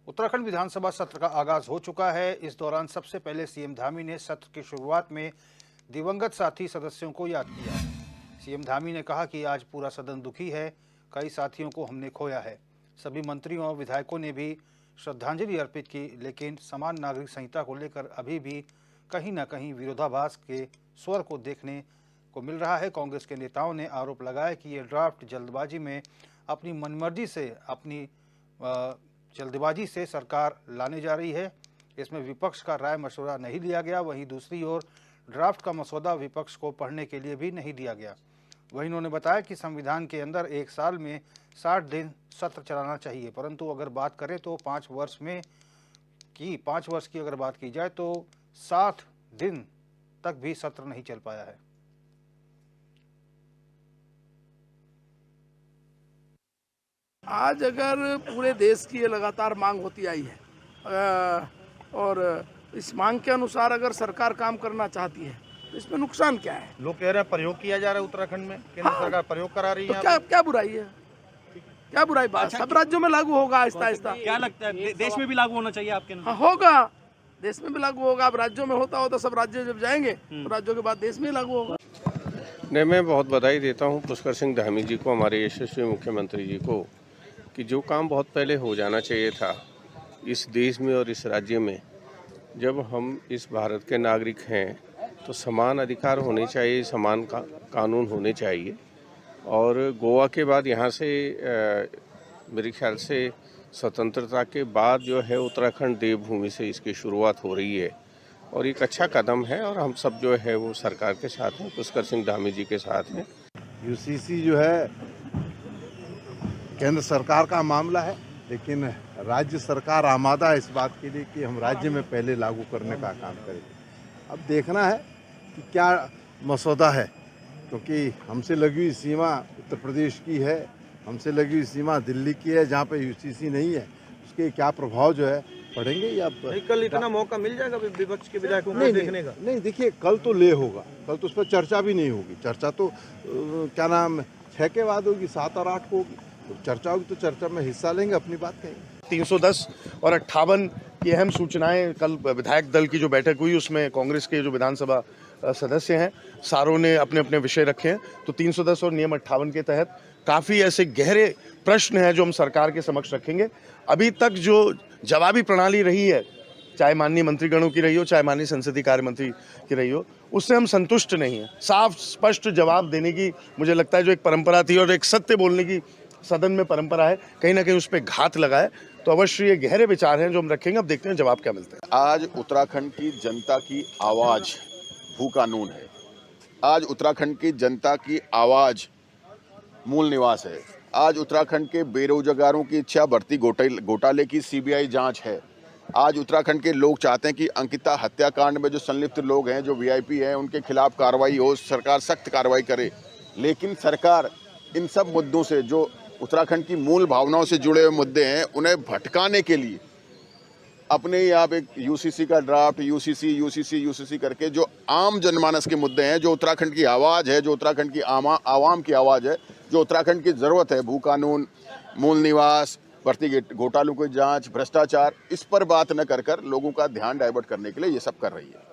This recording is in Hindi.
उत्तराखंड विधानसभा सत्र का आगाज हो चुका है। इस दौरान सबसे पहले सीएम धामी ने सत्र की शुरुआत में दिवंगत साथी सदस्यों को याद किया। सीएम धामी ने कहा कि आज पूरा सदन दुखी है, कई साथियों को हमने खोया है। सभी मंत्रियों और विधायकों ने भी श्रद्धांजलि अर्पित की, लेकिन समान नागरिक संहिता को लेकर अभी भी कहीं न कहीं विरोधाभास के स्वर को देखने को मिल रहा है। कांग्रेस के नेताओं ने आरोप लगाया कि ये ड्राफ्ट जल्दबाजी में अपनी मनमर्जी से सरकार लाने जा रही है। इसमें विपक्ष का राय मशवरा नहीं लिया गया। वहीं दूसरी ओर ड्राफ्ट का मसौदा विपक्ष को पढ़ने के लिए भी नहीं दिया गया। वहीं उन्होंने बताया कि संविधान के अंदर एक साल में 60 दिन सत्र चलाना चाहिए, परंतु अगर बात करें तो 5 वर्ष की अगर बात की जाए तो 60 दिन तक भी सत्र नहीं चल पाया है। आज अगर पूरे देश की ये लगातार मांग होती आई है और इस मांग के अनुसार अगर सरकार काम करना चाहती है तो इसमें नुकसान क्या है? लोग कह रहे हैं प्रयोग किया जा रहा है उत्तराखंड में, केंद्र सरकार प्रयोग करा रही है। तो क्या बुराई है? क्या बुराई बात? सब राज्यों में लागू होगा आहिस्ता आहिस्ता। क्या लगता है देश में भी लागू होना चाहिए आपके? हाँ, होगा, देश में भी लागू होगा। अब राज्यों में होता हो तो सब राज्य जब जाएंगे तो राज्यों के बाद देश में लागू होगा। नहीं, मैं बहुत बधाई देता हूँ पुष्कर सिंह धामी जी को, हमारे यशस्वी मुख्यमंत्री जी को, कि जो काम बहुत पहले हो जाना चाहिए था इस देश में और इस राज्य में। जब हम इस भारत के नागरिक हैं तो समान अधिकार होने चाहिए, समान कानून होने चाहिए। और गोवा के बाद यहाँ से मेरे ख्याल से स्वतंत्रता के बाद जो है उत्तराखंड देवभूमि से इसकी शुरुआत हो रही है और एक अच्छा कदम है और हम सब जो है वो सरकार के साथ हैं, पुष्कर सिंह धामी जी के साथ हैं। यूसीसी जो है केंद्र सरकार का मामला है, लेकिन राज्य सरकार आमादा है इस बात के लिए कि हम राज्य में पहले लागू करने का काम करेंगे। अब देखना है कि क्या मसौदा है, क्योंकि हमसे लगी हुई सीमा उत्तर प्रदेश की है, हमसे लगी हुई सीमा दिल्ली की है, जहाँ पे यूसीसी नहीं है उसके क्या प्रभाव जो है पड़ेंगे। या कल इतना मौका मिल जाएगा विपक्ष के विधायकों को देखने का? नहीं, देखिए कल तो होगा, कल तो उस पर चर्चा भी नहीं होगी। चर्चा तो क्या नाम 6 के बाद होगी, 7 और 8 को होगी। तो चर्चा होगी तो चर्चा में हिस्सा लेंगे, अपनी बात कहेंगे। 310 और 58 की अहम सूचनाएं कल विधायक दल की जो बैठक हुई उसमें कांग्रेस के जो विधानसभा सदस्य हैं सारों ने अपने अपने विषय रखे हैं। तो 310 और नियम 58 के तहत काफ़ी ऐसे गहरे प्रश्न हैं जो हम सरकार के समक्ष रखेंगे। अभी तक जो जवाबी प्रणाली रही है, चाहे माननीय मंत्रीगणों की रही हो, चाहे माननीय संसदीय कार्य मंत्री की रही हो, उससे हम संतुष्ट नहीं हैं। साफ स्पष्ट जवाब देने की मुझे लगता है जो एक परंपरा थी और एक सत्य बोलने की सदन में परंपरा है, कहीं ना कहीं उस पर घात लगा है। तो अवश्य ये गहरे विचार हैं जो हम रखेंगे। अब देखते हैं जवाब क्या मिलता है। आज उत्तराखंड की जनता की आवाज भू कानून है। आज उत्तराखंड की जनता की आवाज मूल निवास है। आज उत्तराखंड के बेरोजगारों की इच्छा भर्ती घोटाले की सीबीआई जांच है। आज उत्तराखंड के लोग चाहते हैं कि अंकिता हत्याकांड में जो संलिप्त लोग हैं, जो वीआईपी हैं, उनके खिलाफ कार्रवाई हो, सरकार सख्त कार्रवाई करे। लेकिन सरकार इन सब मुद्दों से, जो उत्तराखंड की मूल भावनाओं से जुड़े हुए मुद्दे हैं, उन्हें भटकाने के लिए अपने ही आप एक यूसीसी का ड्राफ्ट यूसीसी करके जो आम जनमानस के मुद्दे हैं, जो उत्तराखंड की आवाज़ है, जो उत्तराखंड की आवाम की आवाज़ है, जो उत्तराखंड की ज़रूरत है, भू कानून, मूल निवास, भर्ती घोटालों की जांच, भ्रष्टाचार, इस पर बात न कर लोगों का ध्यान डाइवर्ट करने के लिए ये सब कर रही है।